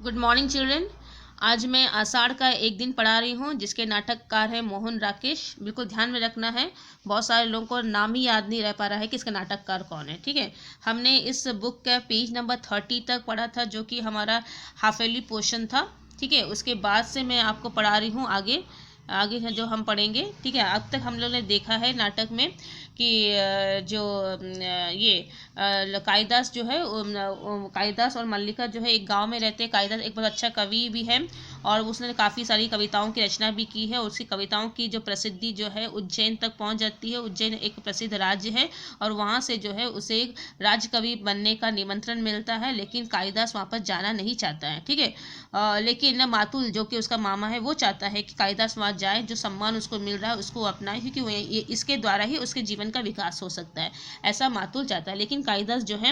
Good morning children. आज मैं आषाढ़ का एक दिन पढ़ा रही हूँ जिसके नाटककार है मोहन राकेश। बिल्कुल ध्यान में रखना है, बहुत सारे लोगों को नाम ही याद नहीं रह पा रहा है कि इसका नाटककार कौन है। ठीक है, हमने इस बुक का पेज नंबर 30 तक पढ़ा था जो कि हमारा हाफ ईयरली पोर्शन था। ठीक है, उसके बाद से मैं आपको पढ़ा रही हूँ आगे आगे है जो हम पढ़ेंगे। ठीक है, अब तक हम लोग ने देखा है नाटक में कि जो कालिदास जो है कालिदास और मल्लिका जो है एक गांव में रहते हैं। कालिदास एक बहुत अच्छा कवि भी है और उसने काफ़ी सारी कविताओं की रचना भी की है। उसकी कविताओं की जो प्रसिद्धि जो है उज्जैन तक पहुंच जाती है। उज्जैन एक प्रसिद्ध राज्य है और वहाँ से जो है उसे एक राजकवि बनने का निमंत्रण मिलता है, लेकिन कालिदास वहाँ पर जाना नहीं चाहता है। ठीक है, लेकिन मातुल जो कि उसका मामा है वो चाहता है कि कालिदास वहाँ जाए, जो सम्मान उसको मिल रहा है उसको अपनाए, क्योंकि ये इसके द्वारा ही उसके जीवन का विकास हो सकता है, ऐसा मातुल चाहता है। लेकिन कालिदास जो है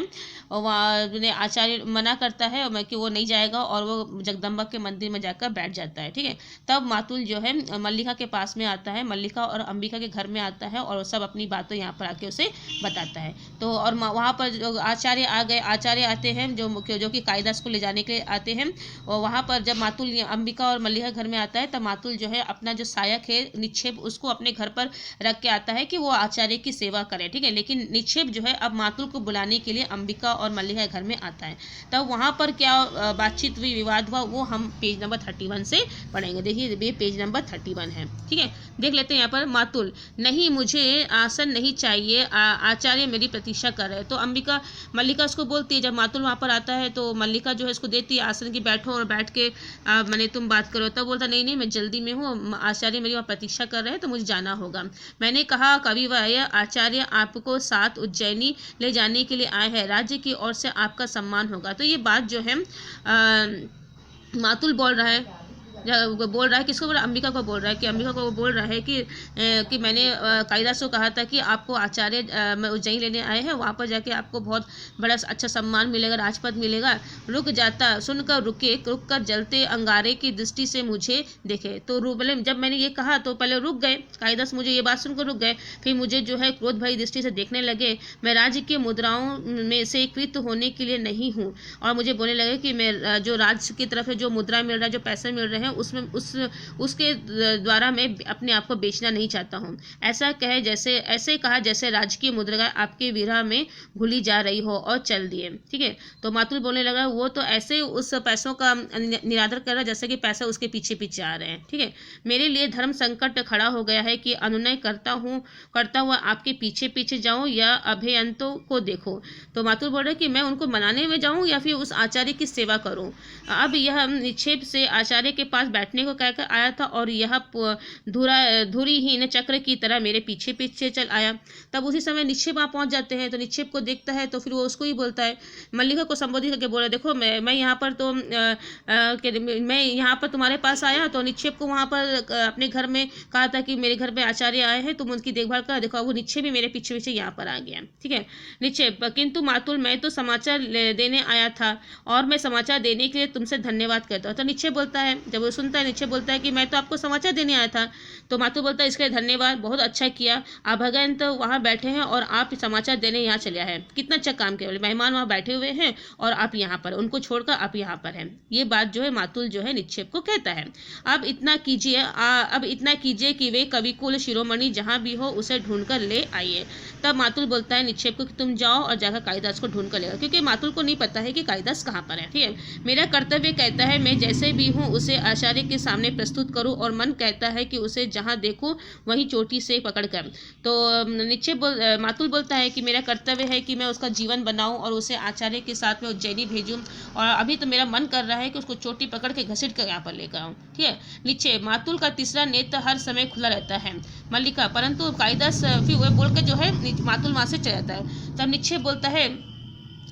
वहाँ आचार्य मना करता है कि वो नहीं जाएगा और वो जगदम्बा के मंदिर में जाकर बैठ जाता है। ठीक है, तब मातुल जो है मल्लिका के पास में आता है, मल्लिका और अंबिका के घर में आता है और सब अपनी बातें यहाँ पर आके उसे बताता है। तो और वहाँ पर जो आचार्य आ गए, आचार्य आते हैं जो कि कालिदास को ले जाने के लिए आते हैं। और वहाँ पर जब मातुल अंबिका और मल्लिका घर में आता है तब मातुल जो है अपना जो सहायक है निक्षेप उसको अपने घर पर रख के आता है कि वो आचार्य की सेवा करे। ठीक है, लेकिन निक्षेप जो है अब मातुल को बुलाने के लिए अंबिका और मल्लिका घर में आता है। तब वहाँ पर क्या बातचीत हुई, विवाद हुआ, वो हम पेज नंबर 31 से पढ़ेंगे। देखिए ये पेज नंबर 31 है। ठीक है, देख लेते हैं यहाँ पर। मातुल: नहीं, मुझे आसन नहीं चाहिए, आचार्य मेरी प्रतीक्षा कर रहे हैं। तो अंबिका मल्लिका उसको बोलती है, जब मातुल वहाँ पर आता है तो मल्लिका जो है उसको देती है आसन की, बैठो और बैठ के मैंने तुम बात करो। तब बोलता नहीं नहीं मैं जल्दी में हूँ, आचार्य मेरी वहाँ प्रतीक्षा कर रहे हैं तो मुझे जाना होगा। मैंने कहा कविवर्य आचार्य आपको साथ उज्जैनी ले जाने के लिए आए हैं, राज्य की ओर से आपका सम्मान होगा। तो ये बात जो है मातुल बोल रहा है, किसको बोल रहा है? अंबिका को बोल रहा है कि अंबिका को बोल रहा है कि मैंने कालिदास को कहा था कि आपको आचार्य में उज्जैन लेने आए हैं, वहाँ पर जाके आपको बहुत बड़ा अच्छा सम्मान मिलेगा, राजपद मिलेगा। रुक जाता, सुनकर रुक कर जलते अंगारे की दृष्टि से मुझे देखे। तो पहले जब मैंने ये कहा तो पहले रुक गए कालिदास, मुझे ये बात सुनकर रुक गए, फिर मुझे जो है क्रोध भरी दृष्टि से देखने लगे। मैं राज्य के मुद्राओं में से कृत होने के लिए नहीं हूँ, और मुझे बोलने लगे कि मैं जो राज्य की तरफ है जो मुद्रा मिल रहा है, जो पैसे मिल रहे हैं उसमें उसके द्वारा मैं अपने आप को बेचना नहीं चाहता हूँ। ऐसे कहा जैसे राजकीय मुद्रा आपके विरह में घुली जा रही हो, और चल दिए। ठीक है, तो मातुल बोलने लगा वो तो ऐसे उस पैसों का निरादर कर रहा है जैसे कि पैसा उसके पीछे पीछे आ रहे हैं। ठीक है, मेरे लिए धर्म संकट खड़ा हो गया है कि अनुनय करता हुआ आपके पीछे पीछे जाऊं या अभयंतों को देखो। तो मातुल बोल रहा है कि मैं उनको मनाने में जाऊं या फिर उस आचार्य की सेवा करूं। अब यह निक्षेप से आचार्य के पास बैठने को कहकर आया था और यह धुरीहीन चक्र की तरह मेरे पीछे पीछे चल आया। तब उसी समय निक्षेप वहाँ पहुँच जाते हैं, तो निक्षेप को देखता है तो फिर वो उसको ही बोलता है, मल्लिका को संबोधित करके बोला, देखो मैं यहाँ पर तो मैं यहाँ पर तुम्हारे पास आया, तो निक्षेप को वहाँ पर अपने घर में कहा था कि मेरे घर में आचार्य आए हैं, तुम उनकी देखभाल कर। देखो वो निक्षेप भी मेरे पीछे पीछे यहाँ पर आ गया। ठीक है, निक्षेप: किंतु मातुल मैं तो समाचार देने आया था और मैं समाचार देने के लिए तुमसे धन्यवाद करता हूँ। तो निक्षेप बोलता है, जब वो सुनता है निक्षेप बोलता है कि मैं तो आपको समाचार देने आया था। तो मातुल बोलता है इसके लिए धन्यवाद, बहुत अच्छा किया, आप भगवान तो वहाँ बैठे हैं और आप समाचार देने यहाँ चले आए हैं, कितना अच्छा काम किया। मेहमान वहाँ बैठे हुए हैं और आप यहाँ पर, उनको छोड़कर आप यहाँ पर हैं। ये बात जो है मातुल जो है निक्षेप को कहता है। अब इतना कीजिए कि वे कविकुल शिरोमणि जहाँ भी हो उसे ढूंढ कर ले आइए। तब मातुल बोलता है निक्षेप को कि तुम जाओ और जाकर कालिदास को ढूंढ कर लेगा, क्योंकि मातुल को नहीं पता है कि कालिदास कहाँ पर है। ठीक है, मेरा कर्तव्य कहता है मैं जैसे भी हूँ उसे आचार्य के सामने प्रस्तुत करूं, और मन कहता है कि उसे जहां देखूं वहीं चोटी से पकड़कर। तो मातुल बोलता है कि मेरा कर्तव्य है कि मैं उसका जीवन बनाऊं और उसे आचार्य के साथ में उज्जैनी भेजूं, और अभी तो मेरा मन कर रहा है कि उसको चोटी पकड़ के घसीट कर यहाँ पर लेकर आऊँ। ठीक है, नीचे मातुल का तीसरा नेत्र हर समय खुला रहता है। मल्लिका: परंतु कालिदास, फिर वह बोल कर जो है मातुल वहां से चला जाता है। तब निक्षेप बोलता है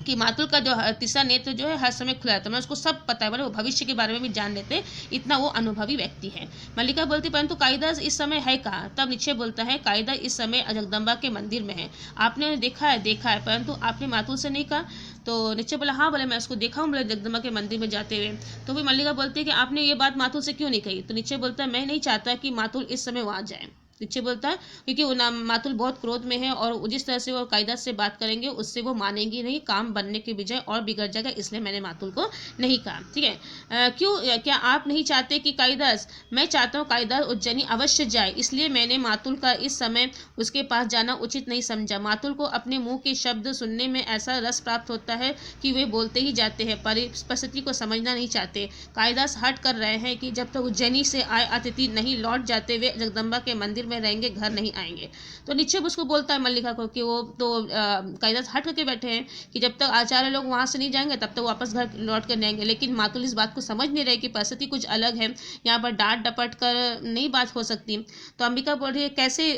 कि मातुल का जो तीसरा नेत्र जो है हर समय खुला रहता है, मैं उसको सब पता है, वो भविष्य के बारे में भी जान लेते, इतना वो अनुभवी व्यक्ति है। मल्लिका बोलती परंतु कालिदास इस समय है कहाँ? तब निक्षेप बोलता है कालिदास इस समय जगदम्बा के मंदिर में है, आपने देखा है परंतु आपने मातुल से नहीं कहा। तो निक्षेप बोला हाँ बोले मैं उसको देखा हूँ बोले जगदम्बा के मंदिर में जाते हुए। तो फिर मल्लिका बोलती है कि आपने ये बात मातुल से क्यों नहीं कही? तो निक्षेप बोलता है मैं नहीं चाहता कि मातुल इस समय वहाँ जाए। निश्चय बोलता है क्योंकि वो मातुल बहुत क्रोध में है और जिस तरह से वो कालिदास से बात करेंगे उससे वो मानेंगी नहीं, काम बनने के बजाय और बिगड़ जाएगा, इसलिए मैंने मातुल को नहीं कहा। ठीक है, क्यों, क्या आप नहीं चाहते कि कालिदास? मैं चाहता हूँ कालिदास उज्जैनी अवश्य जाए, इसलिए मैंने मातुल का इस समय उसके पास जाना उचित नहीं समझा। मातुल को अपने मुंह के शब्द सुनने में ऐसा रस प्राप्त होता है कि वे बोलते ही जाते हैं, परिस्थिति को समझना नहीं चाहते। कालिदास हट कर रहे हैं कि जब तक उज्जैनी से आए अतिथि नहीं लौट जाते वे जगदम्बा के मंदिर में रहेंगे, घर नहीं आएंगे। तो निश्चय उसको बोलता है मल्लिका को कि वो तो कालिदास हट करके बैठे हैं कि जब तक आचार्य लोग वहाँ से नहीं जाएंगे तब तक वापस घर लौट कर नहीं आएंगे। लेकिन मातुल इस बात को समझ नहीं रहे कि परिस्थिति कुछ अलग है, यहाँ पर डांट डपट कर नहीं बात हो सकती। तो अंबिका बोल रही है कैसे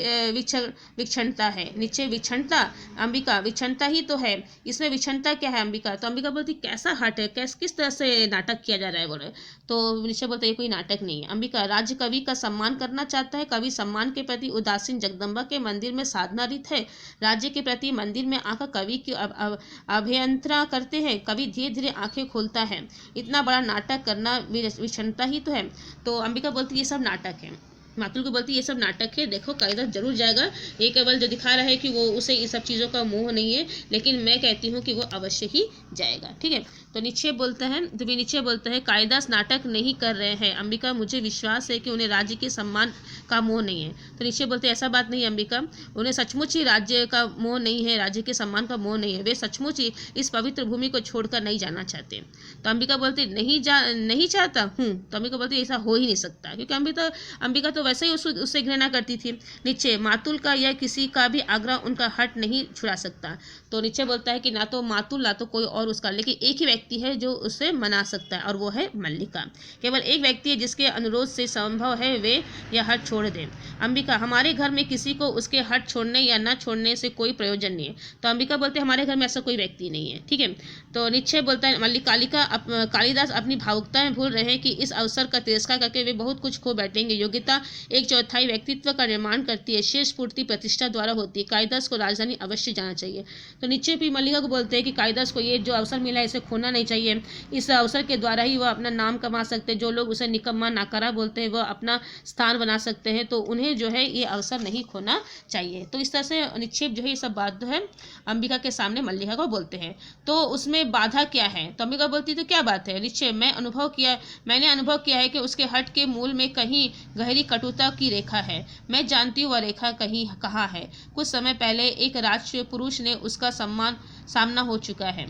विक्षणता है? निश्चय विक्षणता, अंबिका विक्षणता ही तो है, इसमें विक्षणता क्या है अंबिका? तो अंबिका बोलती कैसा हट है, किस तरह से नाटक किया जा रहा है बोले। तो निश्चय बोलते ये कोई नाटक नहीं है। अंबिका राज्य कवि का सम्मान करना चाहता है, कवि सम्मान के प्रति उदासीन, जगदम्बा के मंदिर में साधना रीत है, राज्य के प्रति मंदिर में आकर कवि की अभियंत्रणा करते हैं, कवि धीरे धीरे आंखें खोलता है, इतना बड़ा नाटक करना विषमता ही तो है। तो अंबिका बोलती ये सब नाटक है। मातुल को बोलती ये सब नाटक है, देखो कालिदास जरूर जाएगा, ये केवल जो दिखा रहा है कि वो उसे इन सब चीज़ों का मोह नहीं है, लेकिन मैं कहती हूँ कि वो अवश्य ही जाएगा। ठीक है, तो निश्चय बोलता है, तो निश्चय बोलता है कालिदास नाटक नहीं कर रहे हैं अंबिका, मुझे विश्वास है कि उन्हें राज्य के सम्मान का मोह नहीं है। तो निश्चय बोलते ऐसा बात नहीं अंबिका, उन्हें सचमुच ही राज्य का मोह नहीं है, राज्य के सम्मान का मोह नहीं है, वे सचमुच ही इस पवित्र भूमि को छोड़कर नहीं जाना चाहते। तो अंबिका बोलती नहीं चाहता हूँ। तो अंबिका बोलती ऐसा हो ही नहीं सकता, क्योंकि अंबिका तो वैसे ही उससे घृणा करती थी। निश्चय मातुल का या किसी का भी आग्रह उनका हट नहीं छुड़ा सकता। तो निश्चय बोलता है कि ना तो मातुल ना तो कोई और उसका, लेकिन एक ही व्यक्ति है जो उसे मना सकता है और वो है मल्लिका। केवल एक व्यक्ति है जिसके अनुरोध से संभव है वे यह हट छोड़ दें। अंबिका हमारे घर में किसी को उसके हट छोड़ने या न छोड़ने से कोई प्रयोजन नहीं है। तो अंबिका बोलते हमारे घर में ऐसा कोई व्यक्ति नहीं है। ठीक है, तो निश्चय बोलता है कालिदास अपनी भावुकता में भूल रहे हैं कि इस अवसर का तिरस्कार करके वे बहुत कुछ खो बैठेंगे। योग्यता एक चौथाई व्यक्तित्व का निर्माण करती है, शेष पूर्ति प्रतिष्ठा द्वारा होती है। कालिदास को राजधानी अवश्य जाना चाहिए। तो निश्चय भी मल्लिका को बोलते हैं कि कालिदास को ये जो अवसर मिला है इसे खोना नहीं चाहिए, इस अवसर के द्वारा ही वह अपना नाम कमा सकते हैं। जो लोग उसे निकम्मा नाकारा बोलते हैं वह अपना स्थान बना सकते हैं, तो उन्हें जो है ये अवसर नहीं खोना चाहिए। तो इस तरह से निक्षेप जो है ये सब बात है अंबिका के सामने मल्लिका को बोलते हैं। तो उसमें बाधा क्या है? तो अंबिका बोलती तो क्या बात है निश्चय, मैंने अनुभव किया है कि उसके हट के मूल में कहीं गहरी कटुता की रेखा है। मैं जानती हूँ वह रेखा कहाँ है। कुछ समय पहले एक राज पुरुष ने उसका सामना हो चुका है।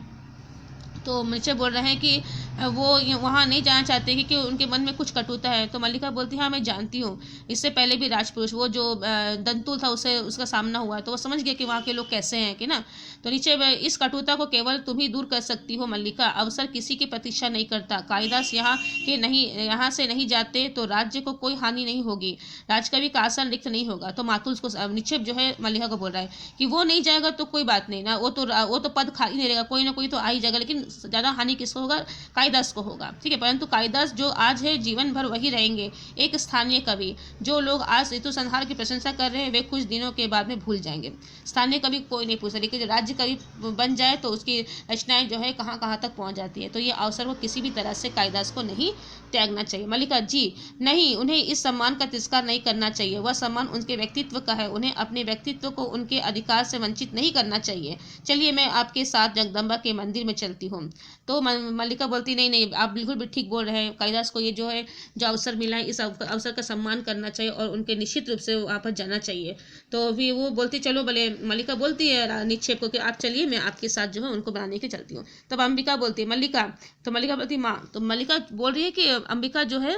तो मुझे बोल रहे हैं कि वो वहाँ नहीं जाना चाहते क्योंकि उनके मन में कुछ कटुता है। तो मल्लिका बोलती है हाँ मैं जानती हूँ, इससे पहले भी राजपुरुष वो जो दंतुल था उसका सामना हुआ, तो वो समझ गया कि वहाँ के लोग कैसे हैं कि ना। तो नीचे इस कटुता को केवल तुम ही दूर कर सकती हो मल्लिका, अवसर किसी की प्रतीक्षा नहीं करता। कालिदास यहाँ से नहीं जाते तो राज्य को कोई हानि नहीं होगी, राजकवि का आसन रिक्त नहीं होगा। तो मातुल को निक्षेप जो है मल्लिका को बोल रहा है कि वो नहीं जाएगा तो कोई बात नहीं ना, वो तो पद खाली नहीं रहेगा, कोई ना कोई तो आ ही जाएगा, लेकिन ज़्यादा हानि किसको होगा? कालिदास को होगा। ठीक है, परंतु कालिदास जो आज है जीवन भर वही रहेंगे, एक स्थानीय कवि। जो लोग आज ऋतु संहार की प्रशंसा कर रहे हैं वे कुछ दिनों के बाद में भूल जाएंगे। स्थानीय कवि कोई नहीं पूछता, लेकिन राज्य कवि बन जाए तो उसकी रचनाएं जो है कहाँ कहाँ तक पहुँच जाती है। तो ये अवसर वो किसी भी तरह से कालिदास को नहीं त्यागना चाहिए। मल्लिका जी नहीं, उन्हें इस सम्मान का तिरस्कार नहीं करना चाहिए, वह सम्मान उनके व्यक्तित्व का है, उन्हें अपने व्यक्तित्व को उनके अधिकार से वंचित नहीं करना चाहिए। चलिए मैं आपके साथ जगदम्बा के मंदिर में चलती हूँ। तो मल्लिका बोलती नहीं, आप बिल्कुल भी ठीक बोल रहे हैं, कालिदास को ये जो है जो अवसर मिला है इस अवसर का सम्मान करना चाहिए और उनके निश्चित रूप से वहाँ पर जाना चाहिए। तो भी वो बोलती चलो भले, मल्लिका बोलती है निक्षेप को कि आप चलिए मैं आपके साथ जो है उनको बनाने के चलती हूँ। तब अंबिका बोलती है मल्लिका, तो मल्लिका बोलती माँ, तो मल्लिका बोल रही है कि अंबिका जो है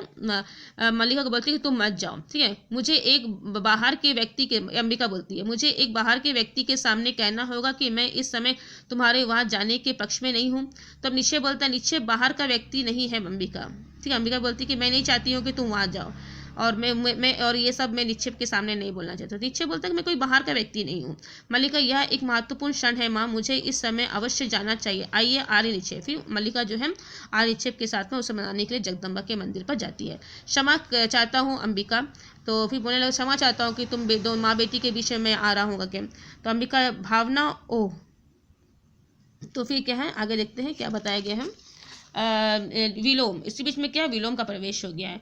मल्लिका को बोलती है कि तुम मत जाओ। ठीक है, मुझे एक बाहर के व्यक्ति के, अंबिका बोलती है मुझे एक बाहर के व्यक्ति के सामने कहना होगा कि मैं इस समय तुम्हारे वहाँ जाने के पक्ष में नहीं हूँ। तब निश्चय बोलता है निश्चय बाहर का व्यक्ति नहीं है अंबिका। ठीक है, अंबिका बोलती है कि मैं नहीं चाहती हूँ कि तुम वहाँ जाओ और मैं और ये सब मैं निक्षेप के सामने नहीं बोलना चाहता। निक्षेप बोलता है कि मैं कोई बाहर का व्यक्ति नहीं हूँ। मल्लिका यह एक महत्वपूर्ण क्षण है माँ, मुझे इस समय अवश्य जाना चाहिए, आइए आर्य निक्षेप। फिर मल्लिका जो है आर्य निक्षेप के साथ में उसे मनाने के लिए जगदम्बा के मंदिर पर जाती है। क्षमा चाहता हूँ अंबिका। तो फिर बोलने लगा क्षमा चाहता हूँ कि तुम दो माँ बेटी के बीच में आ रहा हूँ क्या। तो अंबिका भावना ओह, तो फिर क्या है आगे देखते हैं क्या बताया गया है। विलोम, इसी बीच में क्या है, विलोम का प्रवेश हो गया है।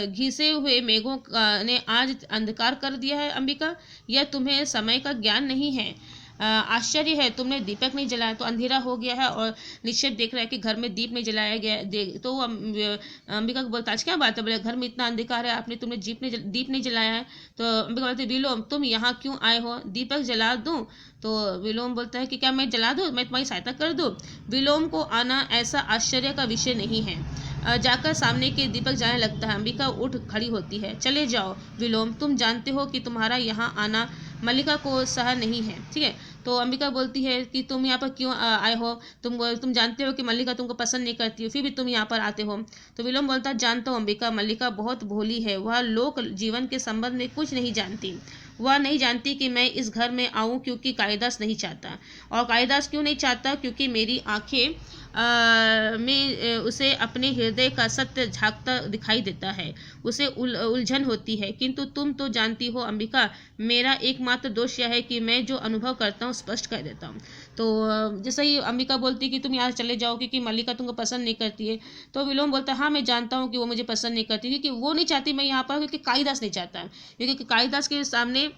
घिसे हुए मेघों ने आज अंधकार कर दिया है अंबिका, यह तुम्हें समय का ज्ञान नहीं है। आश्चर्य है, तुमने दीपक नहीं जलाया। तो अंधेरा हो गया है और निश्चित देख रहा है कि घर में दीप नहीं जलाया गया। तो वो अंबिका को बोलता, आज क्या बात है, बोले घर में इतना अंधकार है, तुमने दीप नहीं जलाया है। तो अंबिका बोलती, विलोम तुम यहाँ क्यों आए हो, दीपक जला दूं। तो विलोम बोलता है कि क्या मैं जला दूं, मैं तुम्हारी सहायता कर दूं। विलोम को आना ऐसा आश्चर्य का विषय नहीं है। जाकर सामने के दीपक जाने लगता है। अंबिका उठ खड़ी होती है। चले जाओ विलोम, तुम जानते हो कि तुम्हारा यहाँ आना मल्लिका को सह नहीं है। ठीक है, तो अंबिका बोलती है कि तुम यहाँ पर क्यों आए हो, तुम जानते हो कि मल्लिका तुमको पसंद नहीं करती हो, फिर भी तुम यहाँ पर आते हो। तो विलोम बोलता है, जानता हूँ अंबिका, मल्लिका बहुत भोली है, वह लोक जीवन के संबंध में कुछ नहीं जानती। वह नहीं जानती कि मैं इस घर में आऊँ क्योंकि कालिदास नहीं चाहता। और कालिदास क्यों नहीं चाहता, क्योंकि मेरी आंखें में उसे अपने हृदय का सत्य झांकता दिखाई देता है, उसे उलझन होती है। किंतु तुम तो जानती हो अंबिका, मेरा एकमात्र दोष यह है कि मैं जो अनुभव करता हूँ स्पष्ट कर देता हूँ। तो जैसे ही अंबिका बोलती कि तुम यहाँ चले जाओ क्योंकि मल्लिका तुमको पसंद नहीं करती है, तो विलोम बोलता है, हाँ मैं जानता हूँ कि वो मुझे पसंद नहीं करती, क्योंकि वो नहीं चाहती मैं यहाँ पर, क्योंकि कालिदास नहीं चाहता, क्योंकि कालिदास के सामने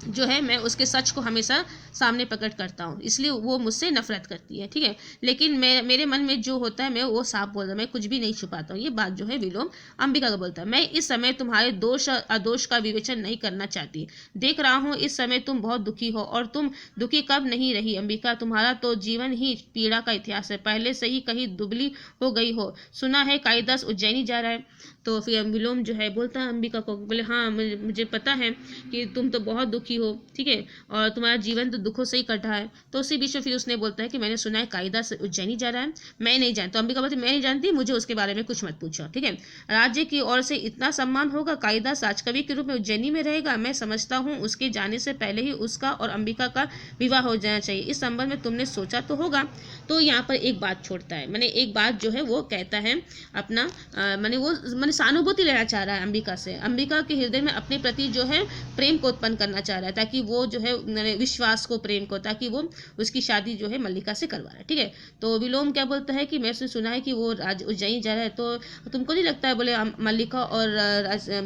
जो है मैं उसके सच को हमेशा सामने प्रकट करता हूँ, इसलिए वो मुझसे नफरत करती है। ठीक है, लेकिन मेरे मन में जो होता है मैं वो साफ बोलता हूँ, मैं कुछ भी नहीं छुपाता हूँ। ये बात जो है विलोम अंबिका का बोलता है। मैं इस समय तुम्हारे दोष और अदोष का विवेचन नहीं करना चाहती। देख रहा हूँ इस समय तुम बहुत दुखी हो, और तुम दुखी कब नहीं रही अंबिका, तुम्हारा तो जीवन ही पीड़ा का इतिहास है, पहले से ही कहीं दुबली हो गई हो। सुना है कालिदास उज्जैनी जा रहा है। तो फिर विलोम जो है बोलता है अंबिका को, बोले हाँ मुझे पता है कि तुम तो बहुत दुखी हो, ठीक है, और तुम्हारा जीवन तो दुखों से ही कटा है। तो उसी बीच में फिर उसने बोलता है कि मैंने सुना है कालिदास उज्जैनी जा रहा है, मैं नहीं जानता। तो अंबिका बोलती, मैं नहीं जानती, मुझे उसके बारे में कुछ मत पूछो। ठीक है, राज्य की ओर से इतना सम्मान होगा, कालिदास राजकवि के रूप में उज्जैनी में रहेगा। मैं समझता हूँ उसके जाने से पहले ही उसका और अंबिका का विवाह हो जाना चाहिए। इस संबंध में तुमने सोचा तो होगा। तो यहाँ पर एक बात छोड़ता है, मैंने एक बात जो है वो कहता है अपना मैंने सहानुभूति लेना चाह रहा है अंबिका से, अंबिका के हृदय में अपने प्रति जो है प्रेम को उत्पन्न करना चाह रहा है, ताकि वो जो है विश्वास को, प्रेम को, ताकि वो उसकी शादी जो है मल्लिका से करवा रहा है। ठीक है, तो विलोम क्या बोलता है कि मैं उसने सुना है कि वो उज्जैन जा रहा है, तो तुमको नहीं लगता है, बोले मल्लिका और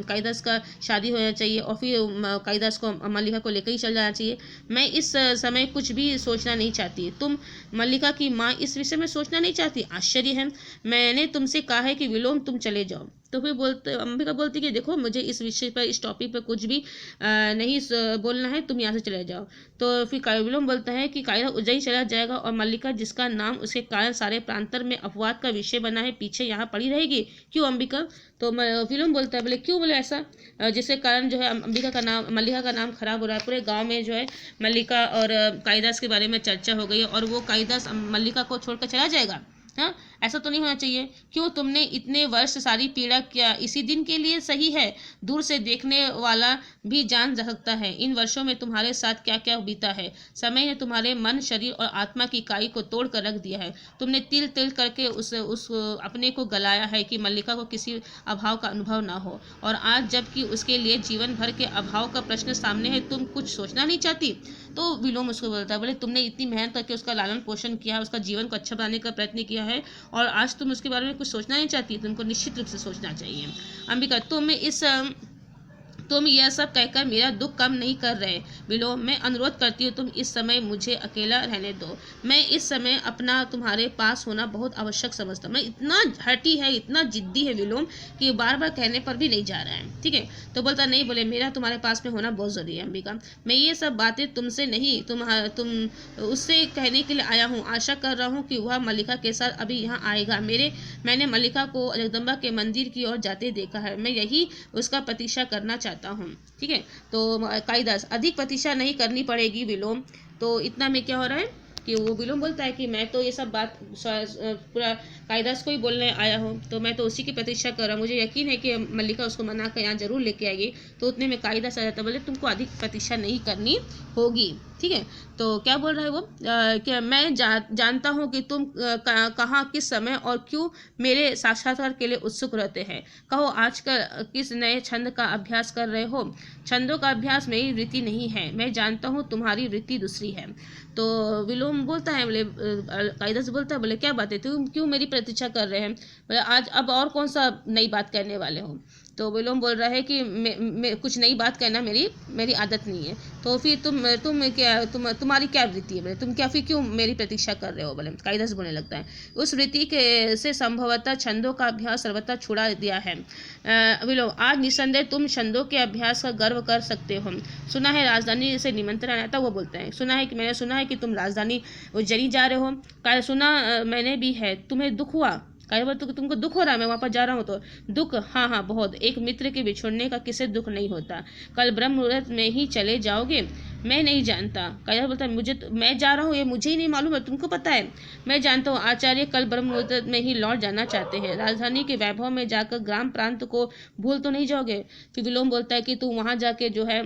कालिदास का शादी होना चाहिए और फिर कालिदास को मल्लिका को लेकर ही चल जाना चाहिए। मैं इस समय कुछ भी सोचना नहीं चाहती, तुम मल्लिका की माँ इस विषय में सोचना नहीं चाहती। आश्चर्य है, मैंने तुमसे कहा है कि विलोम तुम चले जाओ। तो फिर अंबिका बोलती कि देखो मुझे इस विषय पर, इस टॉपिक पर कुछ भी नहीं बोलना है, तुम यहाँ से चले जाओ। तो फिर विलोम बोलता है कि कालिदास उज्जैन चला जाएगा और मल्लिका, जिसका नाम उसके कारण सारे प्रांतर में अपवाद का विषय बना है, पीछे यहाँ पड़ी रहेगी। क्यों अंबिका? तो विलोम बोलता है, बोले क्यों, बोले ऐसा जिसके कारण जो है मल्लिका का नाम खराब हो रहा है। पूरे गाँव में जो है मल्लिका और कालिदास के बारे में चर्चा हो गई है और वो कालिदास मल्लिका को छोड़कर चला जाएगा। हाँ, ऐसा तो नहीं होना चाहिए। क्यों तुमने इतने वर्ष सारी पीड़ा किया, इसी दिन के लिए सही है, दूर से देखने वाला भी जान सकता है इन वर्षों में तुम्हारे साथ क्या क्या बीता है। समय ने तुम्हारे मन, शरीर और आत्मा की इकाई को तोड़ कर रख दिया है। तुमने तिल तिल करके उस अपने को गलाया है कि मल्लिका को किसी अभाव का अनुभव ना हो, और आज जबकि उसके लिए जीवन भर के अभाव का प्रश्न सामने है, तुम कुछ सोचना नहीं चाहती। तो विलोम उसको बोलता है, बोले तुमने इतनी मेहनत करके उसका लालन पोषण किया, उसका जीवन को अच्छा बनाने का प्रयत्न किया है, और आज तुम उसके बारे में कुछ सोचना नहीं चाहती। तुमको निश्चित रूप से सोचना चाहिए। अंबिका, तुम यह सब कहकर मेरा दुख कम नहीं कर रहे। विलोम, मैं अनुरोध करती हूँ तुम इस समय मुझे अकेला रहने दो। मैं इस समय अपना तुम्हारे पास होना बहुत आवश्यक समझता हूँ। मैं इतना हठी है, इतना जिद्दी है विलोम कि बार बार कहने पर भी नहीं जा रहा है। ठीक है, तो बोलता नहीं, बोले मेरा तुम्हारे पास में होना बहुत ज़रूरी है अंबिका। मैं ये सब बातें तुमसे नहीं, तुम उससे कहने के लिए आया हूँ। आशा कर रहा हूँ कि वह मल्लिका के साथ अभी यहाँ आएगा। मैंने मल्लिका को जगदम्बा के मंदिर की ओर जाते देखा है। मैं यही उसका प्रतीक्षा करना चाहता हूँ। ठीक है, तो कालिदास, अधिक प्रतीक्षा नहीं करनी पड़ेगी विलोम। तो इतना में क्या हो रहा है कि वो विलोम बोलता है कि मैं तो ये सब बात पूरा कालिदास को ही बोलने आया हूँ, तो मैं तो उसी की प्रतीक्षा कर रहा हूँ। मुझे यकीन है कि मल्लिका उसको मना कर यहाँ जरूर लेके आएगी। तो उतने में कालिदास आ जाता, बोले तुमको अधिक प्रतीक्षा नहीं करनी होगी। ठीक है। तो क्या बोल रहा है वो कि मैं जानता हूँ कि तुम कहाँ, किस समय और क्यों मेरे साक्षात्कार के लिए उत्सुक रहते हैं। कहो आजकल किस नए छंद का अभ्यास कर रहे हो। छंदों का अभ्यास मेरी वृत्ति नहीं है, मैं जानता हूँ तुम्हारी वृत्ति दूसरी है। तो विलोम बोलता है, बोले कालिदास बोलता है, बोले क्या बात है, तुम क्यों मेरी प्रतीक्षा कर रहे हैं, बोले आज अब और कौन सा नई बात करने वाले हो। तो विलोम बोल रहा है कि मैं कुछ नई बात कहना मेरी आदत नहीं है। तो फिर तुम्हारी क्या वृत्ति है, बोले तुम क्या फिर क्यों मेरी प्रतीक्षा कर रहे हो, बोले कालिदास बोलने लगता है। उस वृत्ति के से संभवतः छंदों का अभ्यास सर्वथा छुड़ा दिया है। विलोम आज निसंदेह तुम छंदों के अभ्यास का गर्व कर सकते हो। सुना है राजधानी से निमंत्रण आया था, वो बोलता है मैंने सुना है कि तुम राजधानी उज्जैनी जा रहे हो। सुना मैंने भी है, तुम्हें दुख हुआ। तो तुमको दुख हो रहा है, मैं वहाँ पर जा रहा हूँ तो दुख, हाँ बहुत। एक मित्र के बिछुड़ने का किसे दुख नहीं होता। कल ब्रह्म मुहूर्त में ही चले जाओगे, मैं नहीं जानता। कायदा बोलता है मैं जा रहा हूँ ये मुझे ही नहीं मालूम है, तुमको पता है। मैं जानता हूँ आचार्य कल ब्रह्म मुहूर्त में ही लौट जाना चाहते हैं। राजधानी के वैभव में जाकर ग्राम प्रांत को भूल तो नहीं जाओगे। फिर विलोम बोलता है कि तू वहाँ जाके जो है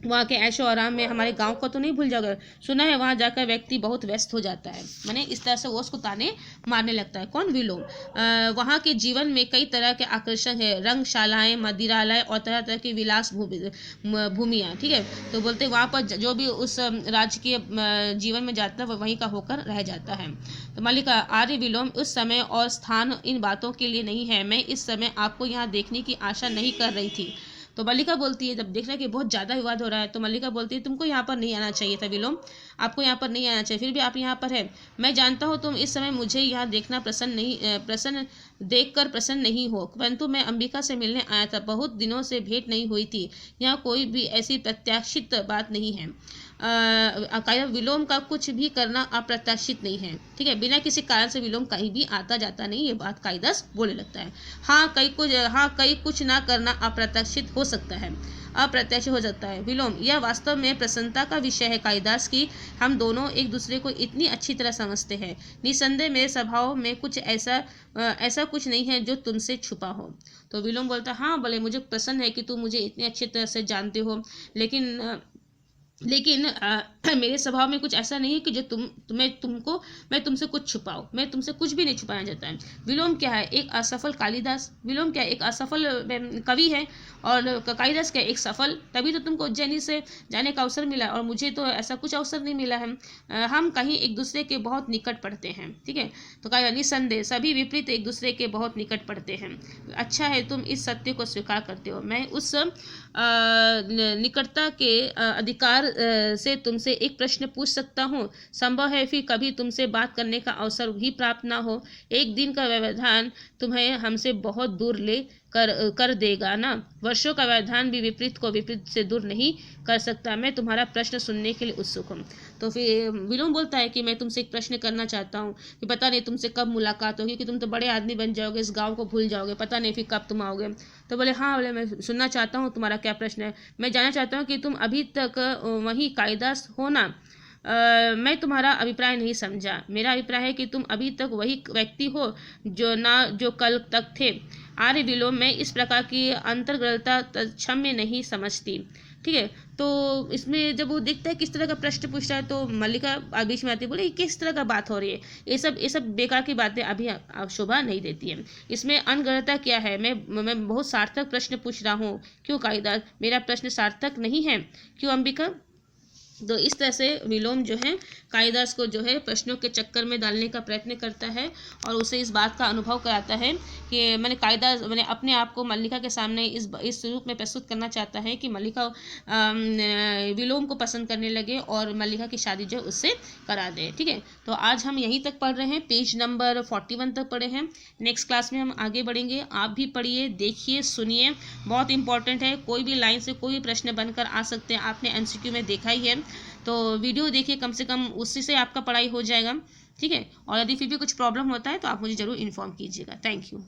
वहाँ के ऐशो आराम में हमारे गांव को तो नहीं भूल जाओगे। सुना है वहाँ जाकर व्यक्ति बहुत व्यस्त हो जाता है। मैंने इस तरह से वो उसको ताने मारने लगता है। कौन, विलोम। वहाँ के जीवन में कई तरह के आकर्षण है, रंगशालाएं, मदिरालय और तरह तरह की विलास भूमियाँ। ठीक है। तो बोलते वहाँ पर जो भी उस राजकीय जीवन में जाता है वह वहीं का होकर रह जाता है। तो मल्लिका, आर्य विलोम, उस समय और स्थान इन बातों के लिए नहीं है। मैं इस समय आपको यहाँ देखने की आशा नहीं कर रही थी। तो मल्लिका बोलती है, जब देख रहा है कि बहुत ज़्यादा विवाद हो रहा है, तो मल्लिका बोलती है तुमको यहाँ पर नहीं आना चाहिए था विलोम, आपको यहाँ पर नहीं आना चाहिए, फिर भी आप यहाँ पर है। मैं जानता हूँ तुम इस समय मुझे यहाँ देखना देखकर प्रसन्न नहीं हो, परंतु मैं अंबिका से मिलने आया था, बहुत दिनों से भेंट नहीं हुई थी। यहाँ कोई भी ऐसी प्रत्याशित बात नहीं है। विलोम का कुछ भी करना अप्रत्याशित नहीं है। ठीक है, बिना किसी कारण से विलोम कहीं भी आता जाता नहीं, ये बात कालिदास बोलने लगता है। कई कुछ ना करना अप्रत्याशित हो सकता है, अप्रत्याशित हो सकता है। विलोम, यह वास्तव में प्रसन्नता का विषय है कालिदास की हम दोनों एक दूसरे को इतनी अच्छी तरह समझते हैं। निसंदेह मेरे स्वभाव में कुछ ऐसा कुछ नहीं है जो तुमसे छुपा हो। तो विलोम बोलता है, हाँ बोले मुझे प्रसन्न है कि तुम मुझे इतनी अच्छी तरह से जानते हो, लेकिन मेरे स्वभाव में कुछ ऐसा नहीं है कि जो मैं तुमसे कुछ छुपाऊं। मैं तुमसे कुछ भी नहीं छुपाया जाता है। विलोम क्या है, एक असफल कालिदास। विलोम क्या है, एक असफल कवि है। और कालिदास क्या, एक सफल। तभी तो तुमको उज्जैनी से जाने का अवसर मिला और मुझे तो ऐसा कुछ अवसर नहीं मिला है। हम कहीं एक दूसरे के बहुत निकट पड़ते हैं। ठीक है। तो कालिदास, निसंदेह सभी विपरीत एक दूसरे के बहुत निकट पड़ते हैं। अच्छा है तुम इस सत्य को स्वीकार करते हो। मैं उस निकटता के अधिकार से तुमसे एक प्रश्न पूछ सकता हूँ। संभव है फिर कभी तुमसे बात करने का अवसर भी प्राप्त ना हो। एक दिन का व्यवधान तुम्हें हमसे बहुत दूर ले कर देगा ना। वर्षों का व्यवधान भी विपरीत को विपरीत से दूर नहीं कर सकता। मैं तुम्हारा प्रश्न सुनने के लिए उत्सुक हूँ। तो फिर विलोम बोलता है कि मैं तुमसे एक प्रश्न करना चाहता हूँ कि पता नहीं तुमसे कब मुलाकात होगी, कि तुम तो बड़े आदमी बन जाओगे, इस गाँव को भूल जाओगे, पता नहीं फिर कब तुम आओगे। तो बोले हाँ, बोले मैं सुनना चाहता हूँ तुम्हारा क्या प्रश्न है। मैं जानना चाहता हूँ कि तुम अभी तक वही कालिदास हो ना। मैं तुम्हारा अभिप्राय नहीं समझा। मेरा अभिप्राय है कि तुम अभी तक वही व्यक्ति हो जो कल तक थे। आर्य विलोम, मैं इस प्रकार की अंतर्गतता क्षम्य नहीं समझती। ठीक है। तो इसमें जब वो देखता है किस तरह का प्रश्न पूछ रहा है, तो मल्लिका बीच में आती है, बोले किस तरह का बात हो रही है, ये सब बेकार की बातें अभी शोभा नहीं देती है। इसमें अनगढ़ता क्या है, मैं बहुत सार्थक प्रश्न पूछ रहा हूँ। क्यों कालिदास, मेरा प्रश्न सार्थक नहीं है क्यों अंबिका। तो इस तरह से विलोम जो है कालिदास को जो है प्रश्नों के चक्कर में डालने का प्रयत्न करता है और उसे इस बात का अनुभव कराता है कि मैंने अपने आप को मल्लिका के सामने इस रूप में प्रस्तुत करना चाहता है कि मल्लिका विलोम को पसंद करने लगे और मल्लिका की शादी जो उससे करा दे। ठीक है। तो आज हम यहीं तक पढ़ रहे हैं, पेज नंबर 41 तक पढ़े हैं। नेक्स्ट क्लास में हम आगे बढ़ेंगे। आप भी पढ़िए, देखिए, सुनिए, बहुत इंपॉर्टेंट है। कोई भी लाइन से कोई भी प्रश्न बनकर आ सकते हैं, आपने MCQ में देखा ही है। तो वीडियो देखिए, कम से कम उसी से आपका पढ़ाई हो जाएगा। ठीक है। और यदि फिर भी कुछ प्रॉब्लम होता है तो आप मुझे ज़रूर इन्फॉर्म कीजिएगा। Thank you.